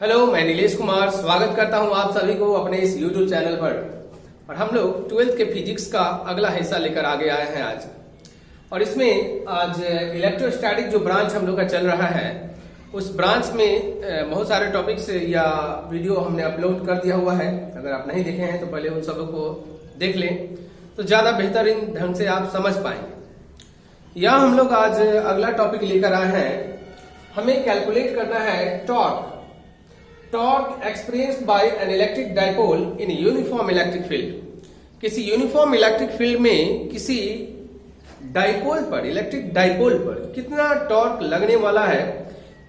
Hello, मैं नीलेश कुमार स्वागत करता हूं आप सभी को अपने इस YouTube चैनल पर। और हम लोग 12th के फिजिक्स का अगला हिस्सा लेकर आगे आए हैं आज। और इसमें आज इलेक्ट्रोस्टैटिक जो ब्रांच हम लोग का चल रहा है, उस ब्रांच में बहुत सारे टॉपिक्स या वीडियो हमने अपलोड कर दिया हुआ है। अगर आप नहीं देखे हैं तो पहले उन सब को देख लें तो ज्यादा बेहतरीन ढंग से आप समझ पाएंगे। यहाँ हम लोग आज अगला टॉपिक लेकर आए हैं। हमें कैलकुलेट करना है torque experienced bye an electric dipole in uniform electric field. किसी यूनिफॉर्म इलेक्ट्रिक फील्ड में किसी डाइपोल पर, इलेक्ट्रिक डाइपोल पर कितना टॉर्क लगने वाला है,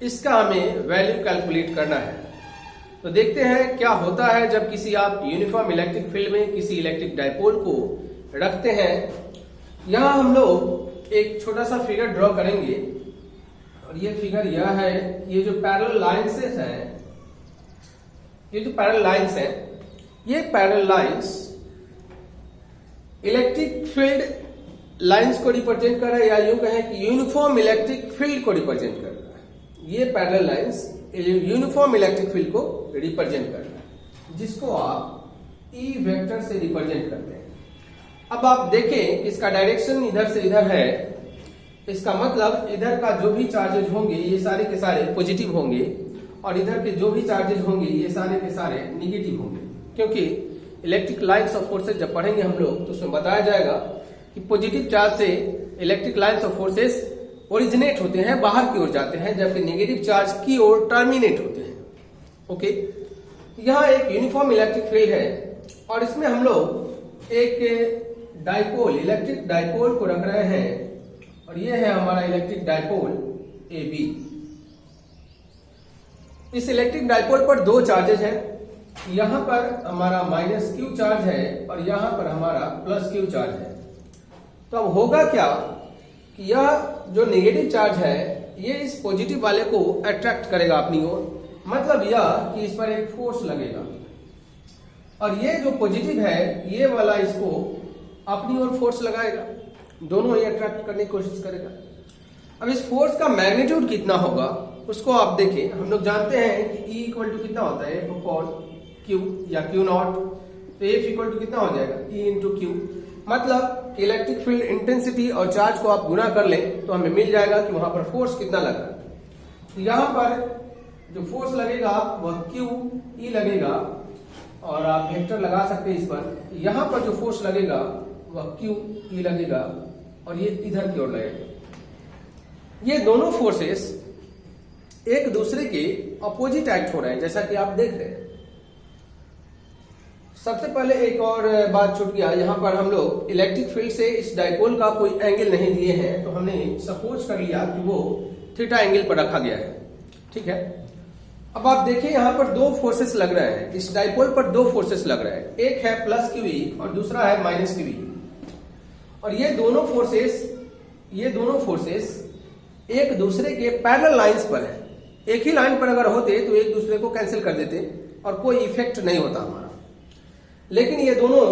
इसका हमें वैल्यू कैलकुलेट करना है। तो देखते हैं क्या होता है जब किसी आप यूनिफॉर्म इलेक्ट्रिक फील्ड में किसी इलेक्ट्रिक डाइपोल को रखते हैं। यहां हम लोग एक छोटा सा फिगर ड्रॉ करेंगे और ये फिगर यह है, ये जो पैरेलल लाइंस हैं, ये जो पैरेलल लाइंस हैं, ये parallel lines electric field lines को रिप्रेजेंट कर रहा है, या यूं कहें कि यूनिफॉर्म इलेक्ट्रिक फील्ड को रिप्रेजेंट कर रहा है। ये parallel lines uniform electric field को रिप्रेजेंट कर रहा है, जिसको आप ई वेक्टर से रिप्रेजेंट करते हैं। अब आप देखें कि इसका डायरेक्शन इधर से इधर है। इसका मतलब इधर का जो भी चार्जेज होंगे ये सारे के सारे पॉजिटिव होंगे, और इधर के जो भी चार्जेज होंगे ये सारे के सारे निगेटिव होंगे। क्योंकि इलेक्ट्रिक लाइन्स ऑफ फोर्सेज जब पढ़ेंगे हम लोग तो उसमें बताया जाएगा कि पॉजिटिव चार्ज से electric lines of forces originate होते हैं, बाहर की ओर जाते हैं, जबकि नेगेटिव चार्ज की ओर टर्मिनेट होते हैं। ओके, यहाँ एक यूनिफॉर्म इलेक्ट्रिक फील्ड है और इसमें हम लोग एक डाइपोल, इलेक्ट्रिक डाइपोल को रख रहे हैं, और ये है हमारा इलेक्ट्रिक डाइपोल ए बी। इस इलेक्ट्रिक डाइपोल पर दो चार्जेज हैं। यहां पर हमारा माइनस क्यू चार्ज है और यहां पर हमारा प्लस क्यू चार्ज है। तो अब होगा क्या कि यह जो नेगेटिव चार्ज है ये इस पॉजिटिव वाले को अट्रैक्ट करेगा अपनी ओर। मतलब यह कि इस पर एक फोर्स लगेगा, और ये जो पॉजिटिव है ये वाला इसको अपनी ओर फोर्स लगाएगा, दोनों ही अट्रैक्ट करने की कोशिश करेगा। अब इस फोर्स का मैग्नीट्यूड कितना होगा उसको आप देखें। हम लोग जानते हैं कि E इक्वल टू कितना होता है, F अपॉन Q या Q नॉट। तो F इक्वल टू कितना हो जाएगा, E इंटू Q। मतलब इलेक्ट्रिक फील्ड इंटेंसिटी और चार्ज को आप गुना कर लें तो हमें मिल जाएगा कि वहां पर फोर्स कितना लग रहा है। तो यहां पर जो फोर्स लगेगा वह Q E लगेगा, और आप वेक्टर लगा सकते हैं इस पर। यहां पर जो फोर्स लगेगा वह Q E लगेगा, और ये इधर की ओर लगेगा। ये दोनों फोर्सेस एक दूसरे के अपोजिट एक्ट हो रहे हैं, जैसा कि आप देख रहे हैं। सबसे पहले एक और बात छूट गया। यहां पर हम लोग इलेक्ट्रिक फील्ड से इस डाइपोल का कोई एंगल नहीं लिए हैं, तो हमने सपोज कर लिया कि वो थीटा एंगल पर रखा गया है। ठीक है, अब आप देखिए यहां पर दो फोर्सेस लग रहे हैं। इस डाइपोल पर दो फोर्सेस लग रहे हैं, एक है प्लस क्यू ई और दूसरा है माइनस क्यू ई। और ये दोनों फोर्सेस एक दूसरे के पैरेलल लाइंस पर है। एक ही लाइन पर अगर होते तो एक दूसरे को कैंसिल कर देते और कोई इफेक्ट नहीं होता हमारा। लेकिन ये दोनों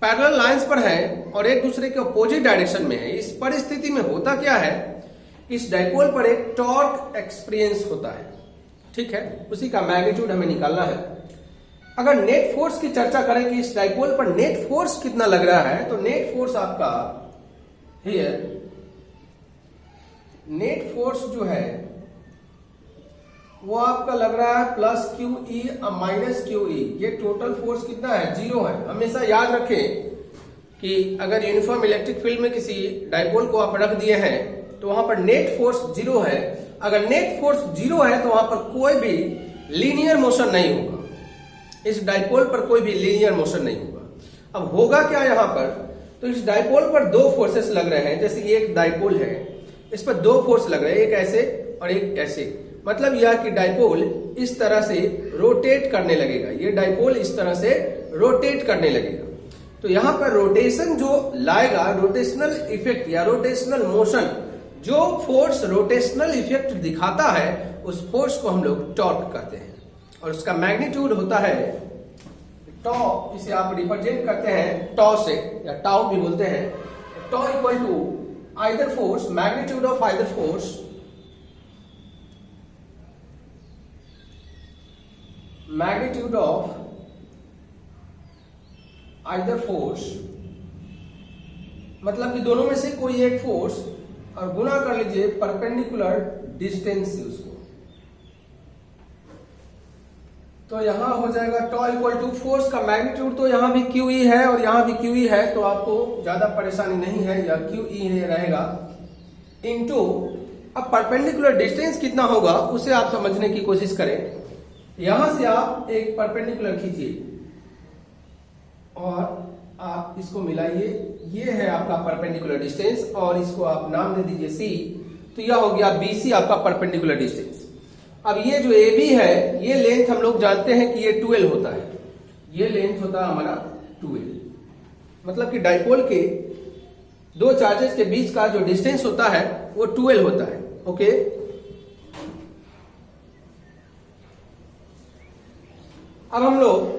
पैरेलल लाइंस पर हैं और एक दूसरे के अपोजिट डायरेक्शन में है। इस परिस्थिति में होता क्या है, इस डाइपोल पर एक टॉर्क एक्सपीरियंस होता है। ठीक है, उसी का मैग्नीट्यूड हमें निकालना है। अगर नेट फोर्स की चर्चा करें कि इस डाइपोल पर नेट फोर्स कितना लग रहा है, तो नेट फोर्स आपका हियर, नेट फोर्स जो है वो आपका लग रहा है plus Q E minus Q E. ये टोटल फोर्स कितना है, 0 है। हमेशा याद रखें कि अगर यूनिफॉर्म इलेक्ट्रिक फील्ड में किसी डाइपोल को आप रख दिए हैं तो वहां पर नेट फोर्स 0 है। अगर नेट फोर्स 0 है तो वहां पर कोई भी लीनियर मोशन नहीं होगा, इस डाइपोल पर कोई भी लीनियर मोशन नहीं होगा। अब होगा क्या यहां पर, तो इस डाइपोल पर दो फोर्सेस लग रहे हैं। जैसे ये एक डाइपोल है, इस पर दो फोर्स लग रहे हैं, एक ऐसे और एक ऐसे। मतलब यह कि डाइपोल इस तरह से रोटेट करने लगेगा, ये डाइपोल इस तरह से रोटेट करने लगेगा। तो यहां पर रोटेशन जो लाएगा, रोटेशनल इफेक्ट या रोटेशनल मोशन, जो फोर्स रोटेशनल इफेक्ट दिखाता है उस फोर्स को हम लोग टॉर्क कहते हैं, और उसका मैग्नीट्यूड होता है टॉ। इसे आप रिप्रेजेंट करते हैं टॉ से, या टाउ भी बोलते हैं। Tau equal to either force, magnitude of either force magnitude of either force, मतलब कि दोनों में से कोई एक फोर्स, और गुना कर लीजिए परपेंडिकुलर डिस्टेंस से उसको। तो यहां हो जाएगा टॉ इक्वल टू फोर्स का मैग्नीट्यूड, तो यहां भी क्यू ई है और यहां भी क्यू ई है, तो आपको ज्यादा परेशानी नहीं है, या क्यू ई रहेगा इनटू, अब परपेंडिकुलर डिस्टेंस कितना होगा उसे आप समझने की कोशिश करें। यहां से आप एक परपेंडिकुलर खींचिए और आप इसको मिलाइए, ये है आपका परपेंडिकुलर डिस्टेंस, और इसको आप नाम दे दीजिए सी, तो यह हो गया BC आपका परपेंडिकुलर डिस्टेंस। अब ये जो AB है, ये लेंथ हम लोग जानते हैं कि ये 12 होता है, ये लेंथ होता है हमारा 12, मतलब कि डाइपोल के दो चार्जेस के बीच का जो डिस्टेंस होता है वो 12 होता है। ओके, अब हम लोग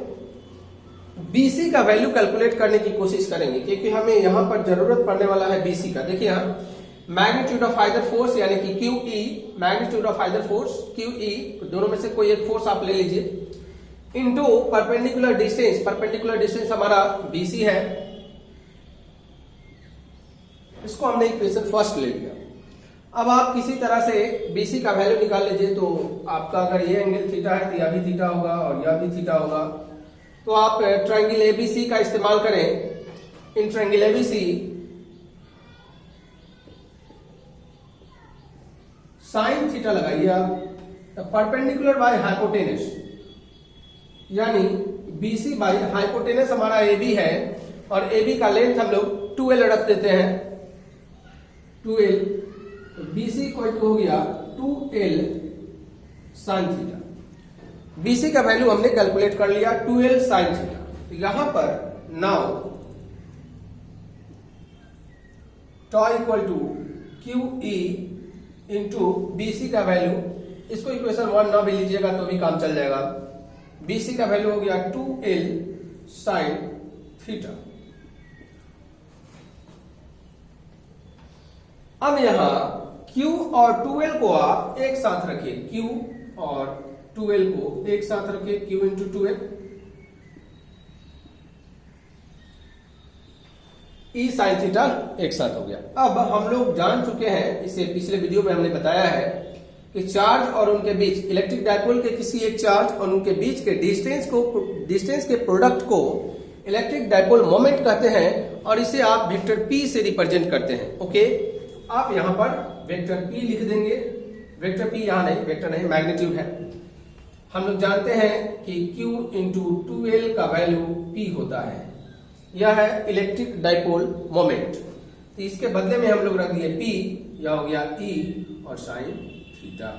BC का वैल्यू कैलकुलेट करने की कोशिश करेंगे, क्योंकि हमें यहां पर जरूरत पड़ने वाला है BC का। देखिए यहां मैग्नीट्यूड ऑफ आइदर फोर्स यानी कि QE, magnitude of either force QE, दोनों में से कोई एक फोर्स आप ले लीजिए, into perpendicular distance, perpendicular distance हमारा BC है, इसको हमने इक्वेशन फर्स्ट ले लिया। अब आप किसी तरह से BC का वैल्यू निकाल लीजिए, तो आपका अगर ये एंगल थीटा है तो यह भी थीटा होगा और यह भी थीटा होगा, तो आप ट्रायंगल ABC का इस्तेमाल करें। In triangle ABC sine theta लगाइए आप, परपेंडिकुलर बाय हाइपोटेनस, यानी BC बाय हाइपोटेनस हमारा AB है, और AB का लेंथ हम लोग 12 रख देते हैं, 12, तो BC इक्वल टू हो गया 2L साइन थीटा। BC का वैल्यू हमने कैलकुलेट कर लिया 2L साइन थीटा। तो यहां पर now tau equal to QE into BC का वैल्यू, इसको इक्वेशन 1 ना भी लीजिएगा तो भी काम चल जाएगा। BC का वैल्यू हो गया 2L साइन थीटा। अब यहां Q और 2L को आप एक साथ रखिए, Q और 2L को एक साथ रखिए, Q into 2L, E sine theta एक साथ हो गया। अब हम लोग जान चुके हैं, इसे पिछले वीडियो में हमने बताया है कि चार्ज और उनके बीच, इलेक्ट्रिक डायपोल के किसी एक चार्ज और उनके बीच के डिस्टेंस के प्रोडक्ट को इलेक्ट्रिक डायपोल मोमेंट कहते हैं, और इसे आप वेक्टर P से रिप्रेजेंट करते हैं। ओके, आप यहां पर वेक्टर P लिख देंगे, वेक्टर P यहां नहीं, वेक्टर नहीं, मैग्नीट्यूड है। हम लोग जानते हैं कि Q इंटू 2L का वैल्यू P होता है, यह है इलेक्ट्रिक डाइपोल मोमेंट, तो इसके बदले में हम लोग रख दिए P, यह हो गया E और साइन थीटा।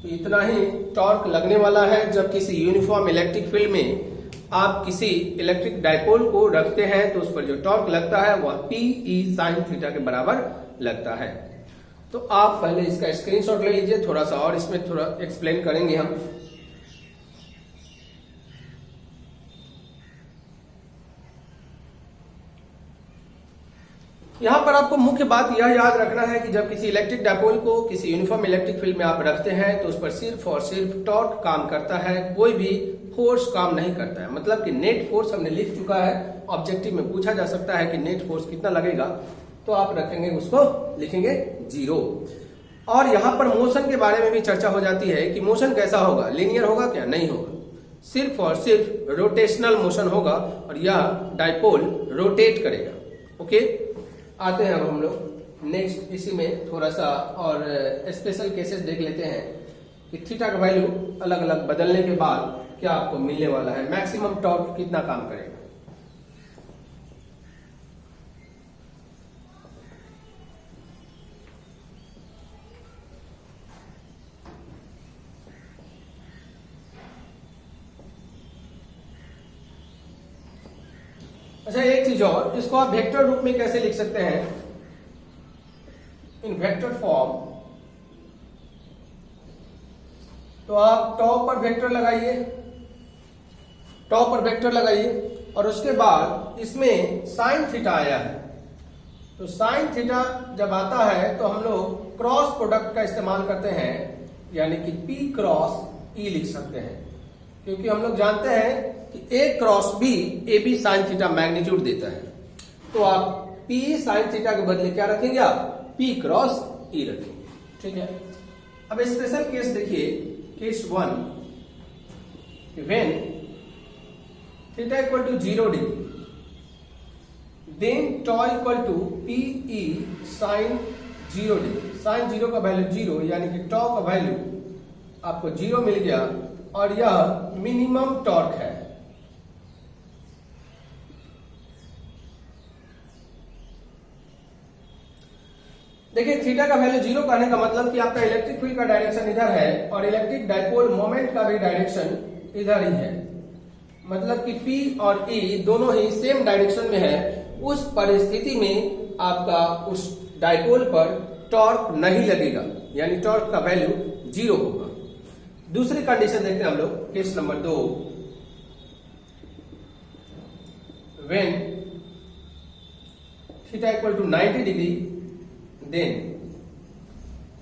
तो इतना ही टॉर्क लगने वाला है जब किसी यूनिफॉर्म इलेक्ट्रिक फील्ड में आप किसी इलेक्ट्रिक डाइपोल को रखते हैं, तो उस पर जो टॉर्क लगता है वह PE साइन थीटा के बराबर लगता है। तो आप पहले इसका स्क्रीनशॉट ले लीजिए, थोड़ा सा और इसमें थोड़ा एक्सप्लेन करेंगे हम। यहां पर आपको मुख्य बात यह याद रखना है कि जब किसी इलेक्ट्रिक डाइपोल को किसी यूनिफॉर्म इलेक्ट्रिक फील्ड में आप रखते हैं, तो उस पर सिर्फ और सिर्फ टॉर्क काम करता है, कोई भी फोर्स काम नहीं करता है। मतलब कि नेट फोर्स हमने लिख चुका है, ऑब्जेक्टिव में पूछा जा सकता है कि नेट फोर्स कितना लगेगा, तो आप रखेंगे उसको, लिखेंगे 0। और यहां पर मोशन के बारे में भी चर्चा हो जाती है कि मोशन कैसा होगा, लीनियर होगा क्या, नहीं होगा, सिर्फ और सिर्फ रोटेशनल मोशन होगा, और यह डाइपोल रोटेट करेगा। ओके, आते हैं अब हम लोग नेक्स्ट, इसी में थोड़ा सा और स्पेशल केसेस देख लेते हैं कि थीटा का वैल्यू अलग अलग बदलने के बाद क्या आपको मिलने वाला है, मैक्सिमम टॉर्क कितना काम करेगा। अच्छा, एक चीज और, इसको आप वेक्टर रूप में कैसे लिख सकते हैं, इन वेक्टर फॉर्म। तो आप टॉप पर वेक्टर लगाइए, टॉप पर वेक्टर लगाइए, और उसके बाद इसमें साइन थीटा आया है, तो साइन थीटा जब आता है तो हम लोग क्रॉस प्रोडक्ट का इस्तेमाल करते हैं, यानी कि P क्रॉस E लिख सकते हैं, क्योंकि हम लोग जानते हैं कि A cross B AB sine theta magnitude देता है। तो आप P साइन थीटा के बदले क्या रखेंगे, आप P क्रॉस E रखेंगे। ठीक है। अब स्पेशल केस देखिए, case 1, when theta equal to 0 degree, then tau equal to PE sine 0 degree. Sine 0 का वैल्यू 0, यानी कि टॉ का वैल्यू आपको 0 मिल गया, और यह मिनिमम टॉर्क है। देखिए, थीटा का वैल्यू 0 कहने का मतलब कि आपका इलेक्ट्रिक फील्ड का डायरेक्शन इधर है और इलेक्ट्रिक डाइपोल मोमेंट का भी डायरेक्शन इधर ही है। मतलब कि P और E दोनों ही सेम डायरेक्शन में है। उस परिस्थिति में आपका उस डाइपोल पर टॉर्क नहीं लगेगा, यानी टॉर्क का वैल्यू 0 होगा। दूसरी कंडीशन देखते हैं हम लोग, case number 2, when theta equal to 90 degree, then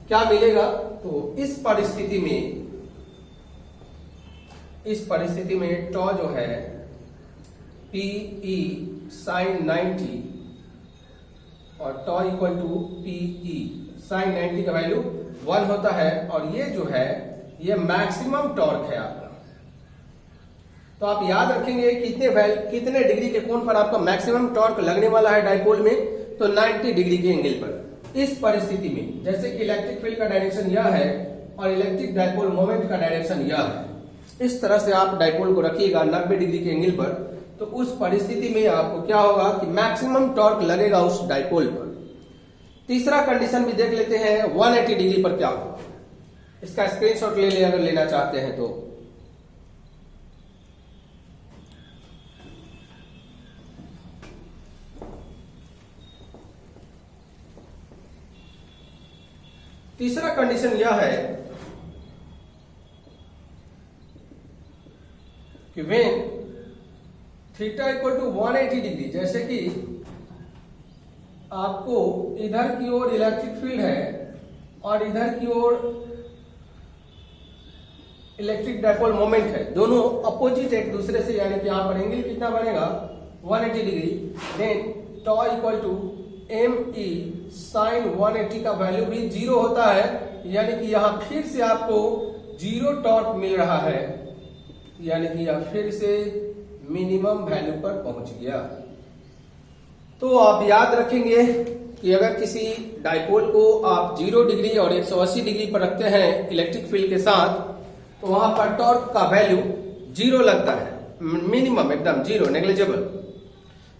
क्या मिलेगा, तो इस परिस्थिति में टॉ जो है PE साइन 90 और टॉ इक्वल टू PE साइन 90 का वैल्यू 1 होता है, और ये जो है ये मैक्सिमम टॉर्क है आपका। तो आप याद रखेंगे कितने डिग्री के कोण पर आपका मैक्सिमम टॉर्क लगने वाला है डाइपोल में, तो 90 डिग्री के एंगल पर। इस परिस्थिति में जैसे कि इलेक्ट्रिक फील्ड का डायरेक्शन यह है और इलेक्ट्रिक डाइपोल मोमेंट का डायरेक्शन यह है, इस तरह से आप डाइपोल को रखिएगा 90 डिग्री के एंगल पर, तो उस परिस्थिति में आपको क्या होगा कि मैक्सिमम टॉर्क लगेगा उस डाइपोल पर। तीसरा कंडीशन भी देख लेते हैं, 180 डिग्री पर क्या होगा। इसका स्क्रीनशॉट ले ले अगर लेना चाहते हैं तो। तीसरा कंडीशन यह है कि when theta equal to 180 degree, जैसे कि आपको इधर की ओर इलेक्ट्रिक फील्ड है और इधर की ओर इलेक्ट्रिक डाइपोल मोमेंट है, दोनों अपोजिट एक दूसरे से, यानी कि यहां पर एंगल कितना बनेगा 180 degree. Then tau equal to ME sine 180 का वैल्यू भी 0 होता है, यानी कि यहां फिर से आपको 0 टॉर्क मिल रहा है, यानी कि यह फिर से मिनिमम वैल्यू पर पहुंच गया। तो आप याद रखेंगे कि अगर किसी डाइपोल को आप 0 डिग्री और 180 डिग्री पर रखते हैं इलेक्ट्रिक फील्ड के साथ, तो वहां पर टॉर्क का वैल्यू 0 लगता है, मिनिमम एकदम 0, नेग्लिजिबल।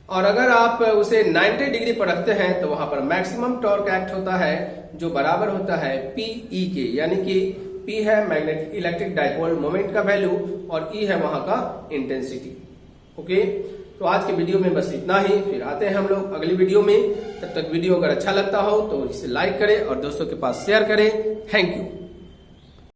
और अगर आप उसे 90 डिग्री पर रखते हैं तो वहां पर मैक्सिमम टॉर्क एक्ट होता है, जो बराबर होता है PE के, यानी कि P है मैग्नेटिक इलेक्ट्रिक डाइपोल मोमेंट का वैल्यू और E है वहां का इंटेंसिटी। ओके, तो आज के वीडियो में बस इतना ही, फिर आते हैं हम लोग अगली वीडियो में। तब तक वीडियो अगर अच्छा लगता हो तो इसे लाइक करें और दोस्तों के पास शेयर करें। Thank you.